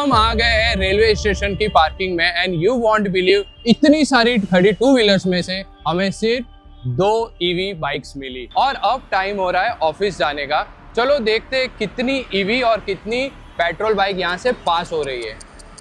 हम आ गए हैं रेलवे स्टेशन की पार्किंग में एंड यू वॉन्ट बिलीव इतनी सारी खड़ी टू व्हीलर्स में से हमें सिर्फ 2 ईवी बाइक्स मिली। और अब टाइम हो रहा है ऑफिस जाने का। चलो देखते हैं कितनी ईवी और कितनी पेट्रोल बाइक यहाँ से पास हो रही है।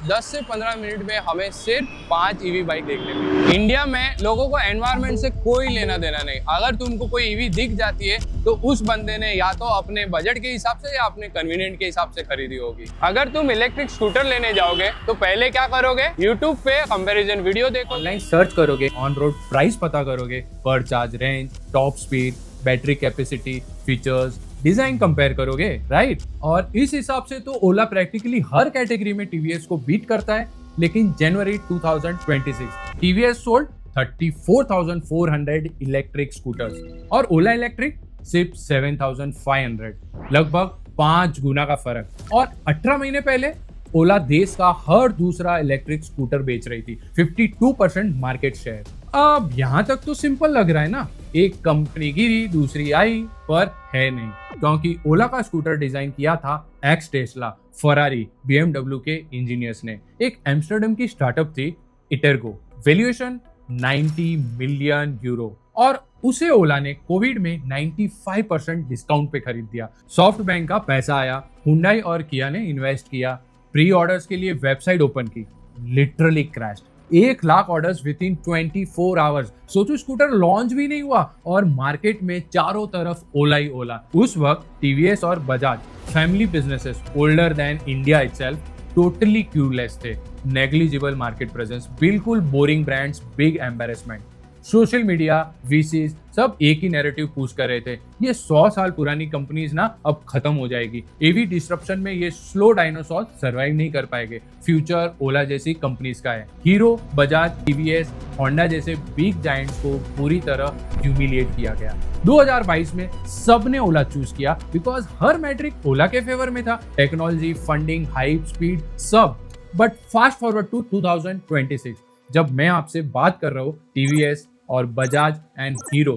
10 से 15 मिनट में हमें सिर्फ 5 ईवी बाइक देखने मिली। इंडिया में लोगों को एनवायरनमेंट से कोई लेना देना नहीं। अगर तुमको कोई ईवी दिख जाती है तो उस बंदे ने या तो अपने बजट के हिसाब से या अपने कन्वीनियंट के हिसाब से खरीदी होगी। अगर तुम इलेक्ट्रिक स्कूटर लेने जाओगे तो पहले क्या करोगे, यूट्यूब पे कंपैरिजन वीडियो देखो, ऑनलाइन सर्च करोगे, ऑन रोड प्राइस पता करोगे, पर charge range, top speed, battery capacity, features, design compare करोगे, राइट। और इस हिसाब से तो ओला प्रैक्टिकली हर कैटेगरी में टीवीएस को बीट करता है। लेकिन जनवरी 2026 टीवीएस सोल्ड 34,400 इलेक्ट्रिक स्कूटर्स और ओला इलेक्ट्रिक सिर्फ 7,500, लगभग 5 गुना का फर्क। और 18 महीने पहले ओला देश का हर दूसरा इलेक्ट्रिक स्कूटर बेच रही थी, 52% मार्केट शेयर। अब यहाँ तक तो सिंपल लग रहा है ना, एक कंपनी गिरी दूसरी आई, पर है नहीं, क्योंकि ओला का स्कूटर डिजाइन किया था एक्स टेस्ला, फरारी, BMW के इंजीनियर्स ने। एक एम्स्टर्डम की स्टार्टअप थी इटरगो, वैल्यूएशन 90 मिलियन यूरो, और उसे ओला ने कोविड में 95% डिस्काउंट पे खरीद दिया। सॉफ्ट बैंक का पैसा आया, हुंडई और किया ने इन्वेस्ट किया, प्री ऑर्डर्स के लिए वेबसाइट ओपन की, literally crashed. 1 lakh orders with in 24 hours. सोचो स्कूटर लॉन्च भी नहीं हुआ और मार्केट में चारों तरफ ओला ही ओला। उस वक्त टीवीएस और Bajaj, family businesses older than India itself, totally queueless थे। नेग्लिजिबल मार्केट प्रेजेंस, बिल्कुल boring brands, big embarrassment. Social media, VCs सब एक ही नैरेटिव पुश कर रहे थे, ये 100 साल पुरानी कंपनीज ना अब खत्म हो जाएगी। एवी डिस्ट्रप्शन में ये स्लो डायनासोर सर्वाइव नहीं कर पाएंगे। फ्यूचर ओला जैसी कंपनीज का है। हीरो, बजाज, टीवीएस, होंडा जैसे बिग जायंट्स को पूरी तरह ह्यूमिलिएट किया गया। 2022 में सबने ओला चूज किया बिकॉज हर मैट्रिक ओला के फेवर में था, टेक्नोलॉजी, फंडिंग, हाइप, स्पीड, सब। बट फास्ट फॉरवर्ड टू 2026, जब मैं आपसे बात कर रहा हूँ, टीवीएस और बजाज एंड हीरो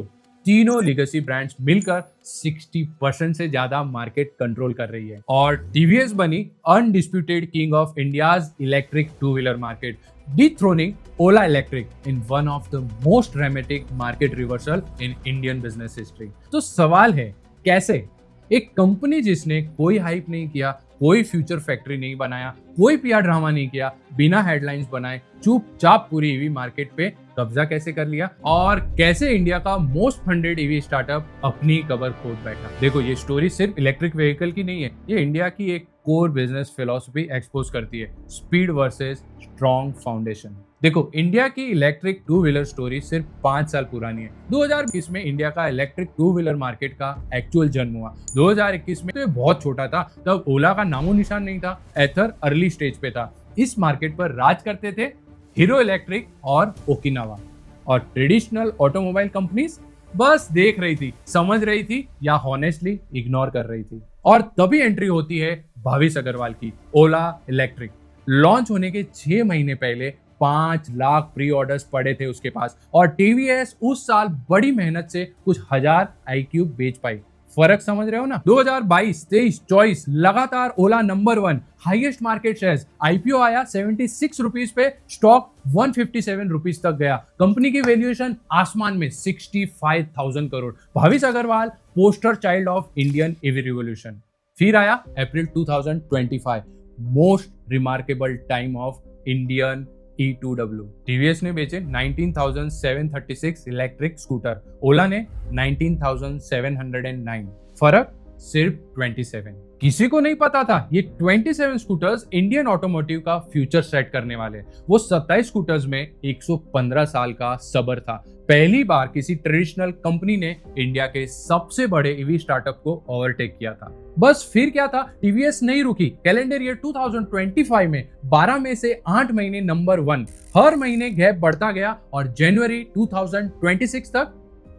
तीनों लीगेसी ब्रांड्स मिलकर 60% से ज्यादा मार्केट कंट्रोल कर रही है। और टीवीएस बनी undisputed king of India's electric two wheeler market, dethroning Ola electric in one of the most dramatic market reversal in Indian business history. तो सवाल है, कैसे एक कंपनी जिसने कोई हाइप नहीं किया, कोई फ्यूचर फैक्ट्री नहीं बनाया, कोई पीआर ड्रामा नहीं किया, बिना हेडलाइंस बनाए चुपचाप पूरी ईवी मार्केट पे कब्जा कैसे कर लिया, और कैसे इंडिया का मोस्ट फंडेड ईवी स्टार्टअप अपनी कबर खोद बैठा। देखो, ये स्टोरी सिर्फ इलेक्ट्रिक व्हीकल की नहीं है, ये इंडिया की एक कोर बिजनेस फिलॉसफी एक्सपोज करती है, स्पीड वर्सेस स्ट्रॉन्ग फाउंडेशन। देखो, इंडिया की इलेक्ट्रिक टू व्हीलर स्टोरी सिर्फ 5 साल पुरानी है। 2020 में इंडिया का इलेक्ट्रिक टू व्हीलर मार्केट का एक्चुअल जन्म हुआ। 2021 में तो ये बहुत छोटा था, तब ओला का नामो निशान नहीं था, एथर अर्ली स्टेज पे था। इस मार्केट पर राज करते थे हीरो इलेक्ट्रिक और ओकिनावा, और ट्रेडिशनल ऑटोमोबाइल कंपनीज बस देख रही थी, समझ रही थी, या हॉनेस्टली इग्नोर कर रही थी। और तभी एंट्री होती है भाविश अग्रवाल की, ओला इलेक्ट्रिक। लॉन्च होने के 6 महीने पहले 5 लाख प्री ऑर्डर्स पड़े थे उसके पास, और टीवीएस उस साल बड़ी मेहनत से कुछ हजार iQube बेच पाई। फर्क समझ रहे हो ना। 2022, 23, 24 लगातार Ola number 1, highest market shares. IPO आया 76 रुपीज पे, स्टॉक 157 रुपीज तक गया। कंपनी की वैल्यूएशन आसमान में 65,000 crore. Bhavish Aggarwal poster child of Indian EV revolution. फिर आया April 2025, most remarkable time of Indian E2W। TVS ने बेचे 19,736 इलेक्ट्रिक स्कूटर, ओला ने 19,709। फर्क सिर्फ 27। किसी को नहीं पता था ये 27 स्कूटर्स इंडियन ऑटोमोटिव का फ्यूचर सेट करने वाले। वो 27 स्कूटर्स में 115 साल का सब्र था। पहली बार किसी ट्रेडिशनल कंपनी ने इंडिया के सबसे बड़े ईवी स्टार्टअप को ओवरटेक किया था। बस फिर क्या था, टीवीएस नहीं रुकी। कैलेंडर ईयर 2025 में 12 में से 8 महीने नंबर 1, हर महीने गैप बढ़ता गया, और जनवरी 2026 तक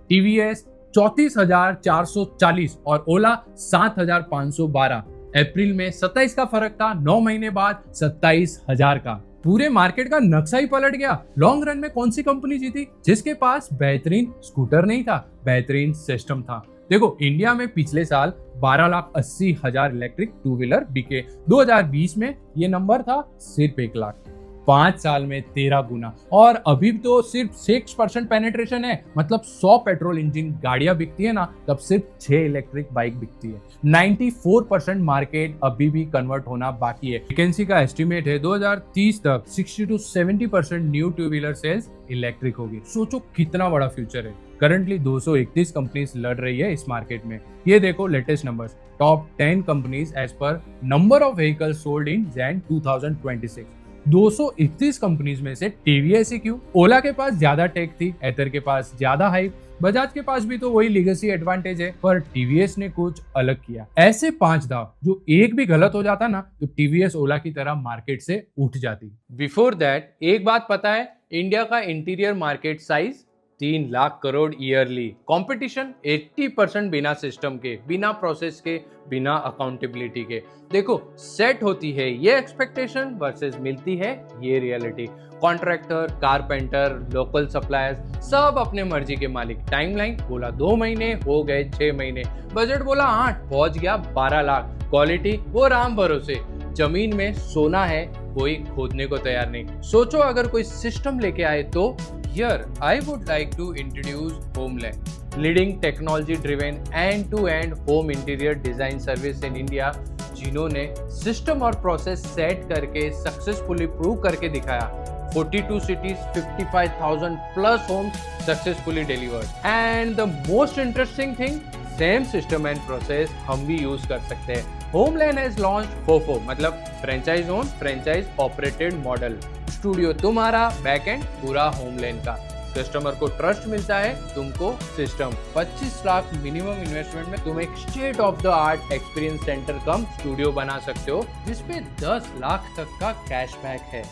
टीवीएस 34,440 और ओला 7,512। अप्रैल में 27 का फर्क था, 9 महीने बाद 27,000 का। पूरे मार्केट का नक्शा ही पलट गया। लॉन्ग रन में कौन सी कंपनी जीती? जिसके पास बेहतरीन स्कूटर नहीं था, बेहतरीन सिस्टम था। देखो इंडिया में पिछले साल 12,80,000 इलेक्ट्रिक टू व्हीलर बिके। 2020 में ये नंबर था सिर्फ 1 लाख। 5 साल में 13 गुना। और अभी तो सिर्फ 6% पेनिट्रेशन है, मतलब 100 पेट्रोल इंजन गाड़ियां बिकती है ना, तब सिर्फ 6 इलेक्ट्रिक बाइक बिकती है। 94% मार्केट अभी भी कन्वर्ट होना बाकी है। वैकेंसी का एस्टिमेट है 2030 तक 60 to 70% new two wheeler sales electric होगी। सोचो कितना बड़ा फ्यूचर है। करंटली 231 कंपनीज लड़ रही है इस मार्केट में। ये देखो latest numbers, top 10 companies as पर number of vehicles sold in Jan 2026। 231 companies में से टीवीएस ही क्यों? ओला के पास ज्यादा टेक थी, एथर के पास ज्यादा हाइप, बजाज के पास भी तो वही लीगेसी एडवांटेज है, पर टीवीएस ने कुछ अलग किया। ऐसे 5 दाव जो एक भी गलत हो जाता ना, तो टीवीएस ओला की तरह मार्केट से उठ जाती। बिफोर दैट एक बात पता है, इंडिया का interior market size 3 lakh crore yearly. Competition 80% बिना सिस्टम के, बिना प्रोसेस के, बिना अकाउंटेबिलिटी के। देखो सेट होती है ये एक्सपेक्टेशन वर्सेस मिलती है ये reality. Contractor, carpenter, local suppliers सब अपने मर्जी के मालिक। टाइमलाइन बोला 2 महीने, हो गए 6 महीने। बजट बोला 8, पहुंच गया 12 लाख। क्वालिटी वो राम भरोसे। जमीन में सोना है, कोई खोदने को तैयार नहीं। सोचो अगर कोई सिस्टम लेके आए तो। Here, I would like to introduce HomeLane, leading technology-driven end-to-end home interior design service in India, जिन्होंने सिस्टम और प्रोसेस सेट करके सक्सेसफुली प्रूव करके दिखाया। 42 cities, 55,000 plus homes successfully delivered. And the most interesting thing, same system and process हम भी use कर सकते हैं। HomeLane has launched FOFO, मतलब franchise own franchise operated model. Studio तुम्हारा, बैकएंड पूरा HomeLane का। कस्टमर को ट्रस्ट मिलता है, तुमको सिस्टम। 25 लाख मिनिमम इन्वेस्टमेंट में तुम एक state of the art experience centre come studio बना सकते हो, जिसपे 10 लाख तक का कैशबैक है।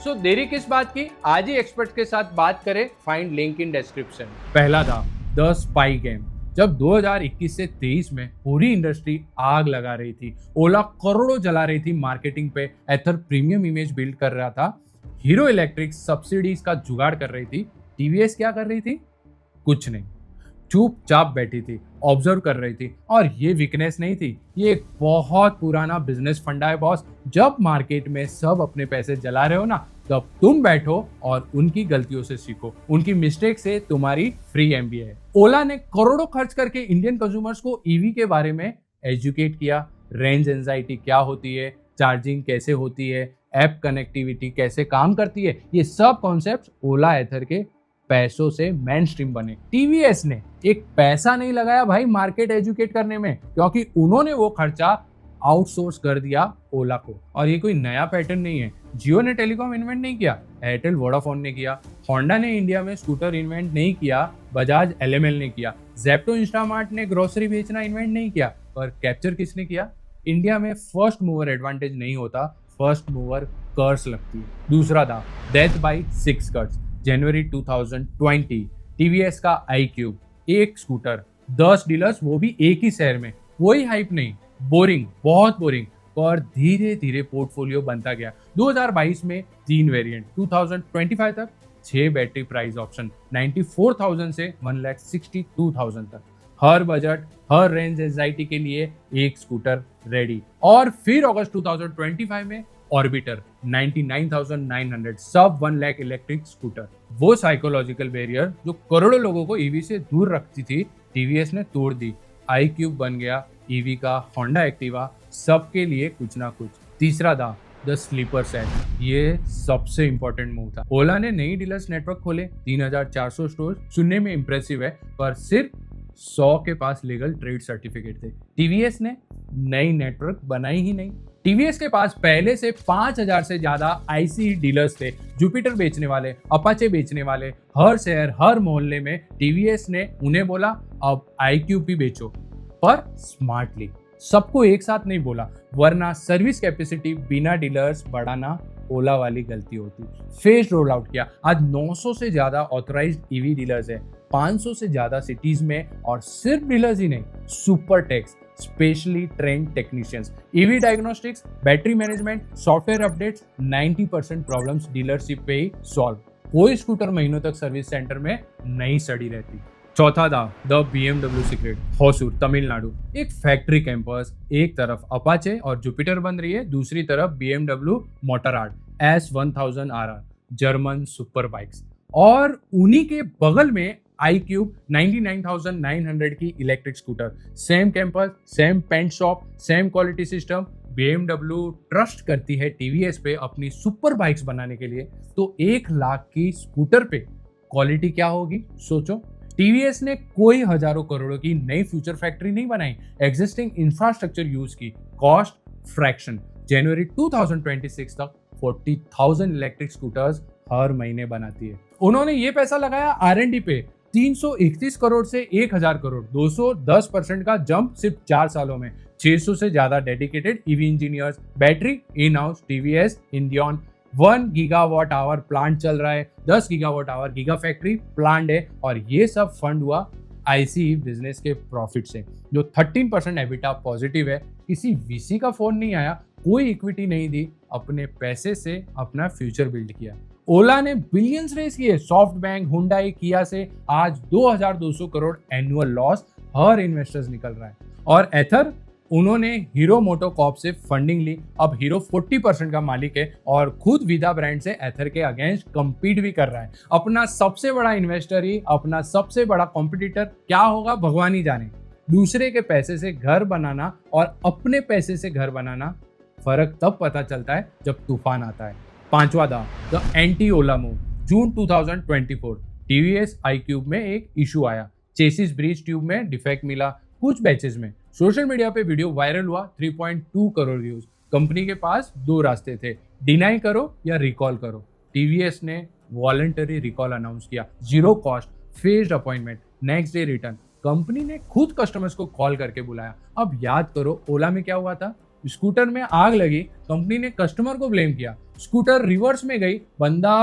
सो देरी किस बात की, आज ही एक्सपर्ट के साथ बात करें। Find link in description. पहला था द स्पाई गेम। जब 2021 से 23 में पूरी इंडस्ट्री आग लगा रही थी, ओला करोड़ों जला रही थी मार्केटिंग पे, एथर प्रीमियम इमेज बिल्ड कर रहा था, हीरो इलेक्ट्रिक सब्सिडीज का जुगाड़ कर रही थी, टीवीएस क्या कर रही थी? कुछ नहीं, चुपचाप बैठी थी, ऑब्जर्व कर रही थी। और ये वीकनेस नहीं थी, ये एक बहुत पुराना बिजनेस फंडा है बॉस। जब मार्केट में सब अपने पैसे जला रहे हो ना, तब तुम बैठो और उनकी गलतियों से सीखो। उनकी मिस्टेक से तुम्हारी फ्री एमबीए है। ओला ने करोड़ों खर्च करके इंडियन कंज्यूमर्स को ईवी के बारे में एजुकेट किया। रेंज एंजाइटी क्या होती है, चार्जिंग कैसे होती है, ऐप कनेक्टिविटी कैसे काम करती है, ये सब कॉन्सेप्ट्स ओला एथर के पैसों से मेन स्ट्रीम बने। टीवीएस ने एक पैसा नहीं लगाया भाई मार्केट एजुकेट करने में, क्योंकि उन्होंने वो खर्चा आउटसोर्स कर दिया ओला को। और ये कोई नया पैटर्न नहीं है। जियो ने टेलीकॉम इन्वेंट नहीं किया, एयरटेल वोडाफोन ने किया। होंडा ने इंडिया में स्कूटर इन्वेंट नहीं किया, बजाज एलएमएल ने किया। जेप्टो इंस्टामार्ट ने ग्रोसरी बेचना इन्वेंट नहीं किया, पर कैप्चर किसने किया? इंडिया में फर्स्ट मूवर एडवांटेज नहीं होता, फर्स्ट मूवर कर्स लगती है। दूसरा था death by 6 cuts. January 2020 TVS का iQube, एक स्कूटर, 10 डीलर्स, वो भी एक ही शहर में। कोई हाइप नहीं, बोरिंग, बहुत बोरिंग। और धीरे धीरे पोर्टफोलियो बनता गया। 2022 में 3 वेरिएंट, 2025 तक 6 बैटरी प्राइस ऑप्शन, 94,000 से 1,62,000 तक। हर बजट, हर रेंज एंजाइटी के लिए एक स्कूटर रेडी। और फिर अगस्त 2025 में ऑर्बिटर 99,900, सब 1 लाख इलेक्ट्रिक स्कूटर। वो साइकोलॉजिकल बैरियर जो करोड़ों लोगों को ईवी से दूर रखती थी, टीवीएस ने तोड़ दी। iQube बन गया ईवी का होंडा एक्टिवा, सबके लिए कुछ ना कुछ। तीसरा था द स्लीपर सेट। ये सबसे इंपॉर्टेंट मूव था। ओला ने नई डीलर्स नेटवर्क खोले, 3,400 स्टोर। सुनने में इंप्रेसिव है, पर सिर्फ 100 के पास लीगल ट्रेड सर्टिफिकेट थे। टीवीएस ने नई नेटवर्क बनाई ही नहीं। टीवीएस के पास पहले से 5,000 से ज्यादा आईसी डीलर्स थे, जुपिटर बेचने वाले, अपाचे बेचने वाले। हर शहर, हर मोहल्ले में टीवीएस ने उन्हें बोला अब iQube भी बेचो, पर स्मार्टली। सबको एक साथ नहीं बोला, वरना सर्विस कैपेसिटी बिना डीलर्स बढ़ाना ओला वाली गलती होती। फेज रोल आउट किया। आज 900 से ज्यादा ऑथराइज्ड ईवी डीलर्स है, 500 से ज्यादा सिटीज में। और सिर्फ डीलर्स ही नहीं, super techs, specially trained technicians, EV diagnostics, battery management, software updates. 90% problems dealership पे ही सॉल्व। कोई स्कूटर महीनों तक सर्विस सेंटर में नहीं सड़ी रहती। चौथा था the BMW secret, Hosur Tamil Nadu. एक फैक्ट्री कैंपस, एक तरफ अपाचे और जुपिटर बन रही है, दूसरी तरफ BMW Motorrad S1000 RR German super bikes, और उन्हीं के बगल में iQube 99,900 की electric scooter. Same campus, same paint shop, same quality system. BMW trust करती है TVS पे अपनी सुपर बाइक्स बनाने के लिए, तो 1 लाख की स्कूटर पे क्वालिटी क्या होगी सोचो। TVS ने कोई हजारों करोड़ों की नई फ्यूचर फैक्ट्री नहीं बनाई, एग्जिस्टिंग इंफ्रास्ट्रक्चर यूज की, कॉस्ट फ्रैक्शन। जनवरी 2026 तक 40,000 इलेक्ट्रिक स्कूटर्स हर महीने बनाती है। उन्होंने ये पैसा लगाया R&D पे, 331 करोड़ से 1000 करोड़, 210% का जंप सिर्फ 4 सालों में। 600 से ज्यादा dedicated EV engineers, battery in house TVS Indian, 1 gigawatt hour plant चल रहा है, 10 gigawatt hour giga factory plant है, और ये सब फंड हुआ ICE बिजनेस के प्रॉफिट से, जो 13% एबिटा पॉजिटिव है। किसी VC का फोन नहीं आया, कोई इक्विटी नहीं दी, अपने पैसे से अपना फ्यूचर बिल्ड किया। ओला ने बिलियंस रेस किए, सॉफ्ट बैंक, हुंडई, किया से आज 2200 करोड़ एनुअल लॉस हर इन्वेस्टर्स निकल रहा है। और एथर, उन्होंने हीरो मोटोकॉर्प से फंडिंग ली, अब हीरो 40% का मालिक है और खुद विदा ब्रांड से एथर के अगेंस्ट compete भी कर रहा है। अपना सबसे बड़ा इन्वेस्टर ही अपना सबसे बड़ा कॉम्पिटिटर क्या होगा भगवान ही जाने। दूसरे के पैसे से घर बनाना और अपने पैसे से घर बनाना, फर्क तब पता चलता है जब तूफान आता है। पांचवा था the anti Ola move. June 2024 TVS iQube में एक इशू आया, चेसिस ब्रिज ट्यूब में डिफेक्ट मिला कुछ बैचेस में। सोशल मीडिया पे वीडियो वायरल हुआ, 3.2 करोड़ व्यूज। कंपनी के पास 2 रास्ते थे, डिनाई करो या रिकॉल करो। TVS ने वॉलंटरी रिकॉल अनाउंस किया, 0 cost, phased appointment, next day return. Company ने खुद कस्टमर्स को कॉल करके बुलाया। अब याद करो ओला में क्या हुआ था, स्कूटर में आग लगी, कंपनी ने कस्टमर को ब्लेम किया, स्कूटर रिवर्स में गई, बंदा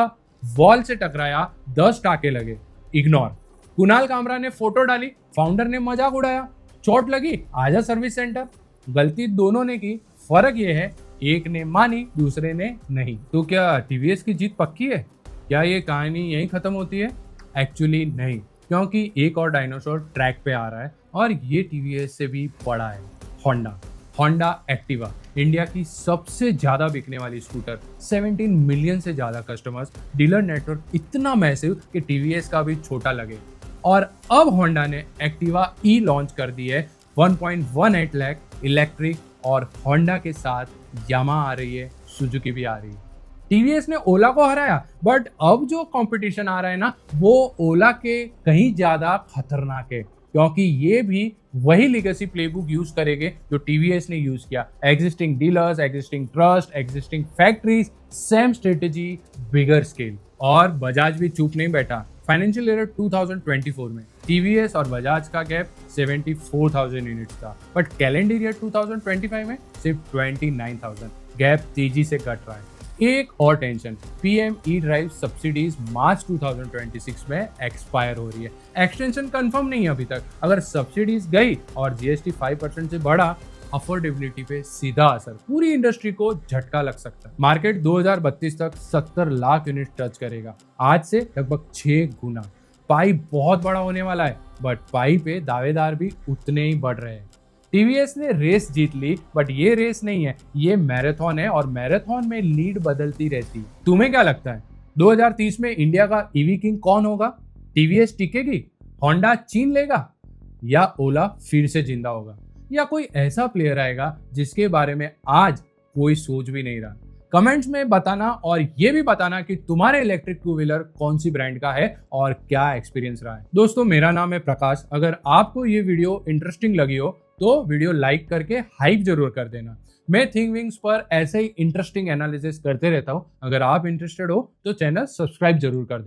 वॉल से टकराया, 10 टाके लगे, इग्नोर। कुणाल कामरा ने फोटो डाली, फाउंडर ने मजाक उड़ाया, चोट लगी, आजा सर्विस सेंटर। गलती दोनों ने की, फर्क ये है एक ने मानी, दूसरे ने नहीं। तो क्या TVS की जीत पक्की है? क्या ये कहानी यहीं खत्म होती है? एक्चुअली नहीं, क्योंकि एक और डायनासोर ट्रैक पे आ रहा है और ये TVS से भी बड़ा है, होंडा एक्टिवा। इंडिया की सबसे ज्यादा बिकने वाली स्कूटर, 17 मिलियन से ज्यादा कस्टमर्स, डीलर नेटवर्क इतना मैसिव कि TVS का भी छोटा लगे। और अब होंडा ने एक्टिवा ई लॉन्च कर दी है, 1.18 लाख इलेक्ट्रिक, और होंडा के साथ यामा आ रही है, सुजुकी भी आ रही है। TVS ने ओला को हराया, बट अब जो कंपटीशन आ रहा है ना, वो ओला के कहीं ज्यादा खतरनाक है, क्योंकि ये भी वही लेगेसी प्लेबुक यूज करेंगे जो TVS ने यूज किया। Existing dealers, existing trust, existing factories, same strategy, bigger scale. और बजाज भी चुप नहीं बैठा। फाइनेंशियल ईयर 2024 में TVS और बजाज का गैप 74,000 यूनिट्स था, बट कैलेंडर ईयर 2025 में सिर्फ 29,000। गैप तेजी से घट रहा है। एक और टेंशन, PM E-ड्राइव सब्सिडीज मार्च 2026 में एक्सपायर हो रही है। एक्सटेंशन कंफर्म नहीं है अभी तक। अगर सब्सिडीज गई और GST 5% से बढ़ा, अफोर्डेबिलिटी पे सीधा असर, पूरी इंडस्ट्री को झटका लग सकता है। मार्केट 2032 तक 70 लाख यूनिट टच करेगा, आज से लगभग 6 गुना। पाई बहुत बड़ा होने वाला है, बट पाई पे दावेदार भी उतने ही बढ़ रहे हैं। TVS ने रेस जीत ली, बट ये रेस नहीं है, ये मैराथन है, और मैराथन में लीड बदलती रहती है। तुम्हें क्या लगता है 2030 में इंडिया का EV किंग कौन होगा? TVS टिकेगी, होंडा छीन लेगा, या ओला फिर से जिंदा होगा, या कोई ऐसा प्लेयर आएगा जिसके बारे में आज कोई सोच भी नहीं रहा? कमेंट्स में बताना, और ये भी बताना कि तुम्हारे इलेक्ट्रिक 2 व्हीलर कौन सी ब्रांड का है और क्या एक्सपीरियंस रहा है। दोस्तों, मेरा नाम है प्रकाश। अगर आपको ये वीडियो इंटरेस्टिंग लगी हो तो वीडियो लाइक करके हाइप जरूर कर देना। मैं थिंकविंग्स पर ऐसे ही इंटरेस्टिंग एनालिसिस करते रहता हूँ। अगर आप इंटरेस्टेड हो तो चैनल सब्सक्राइब जरूर कर देना।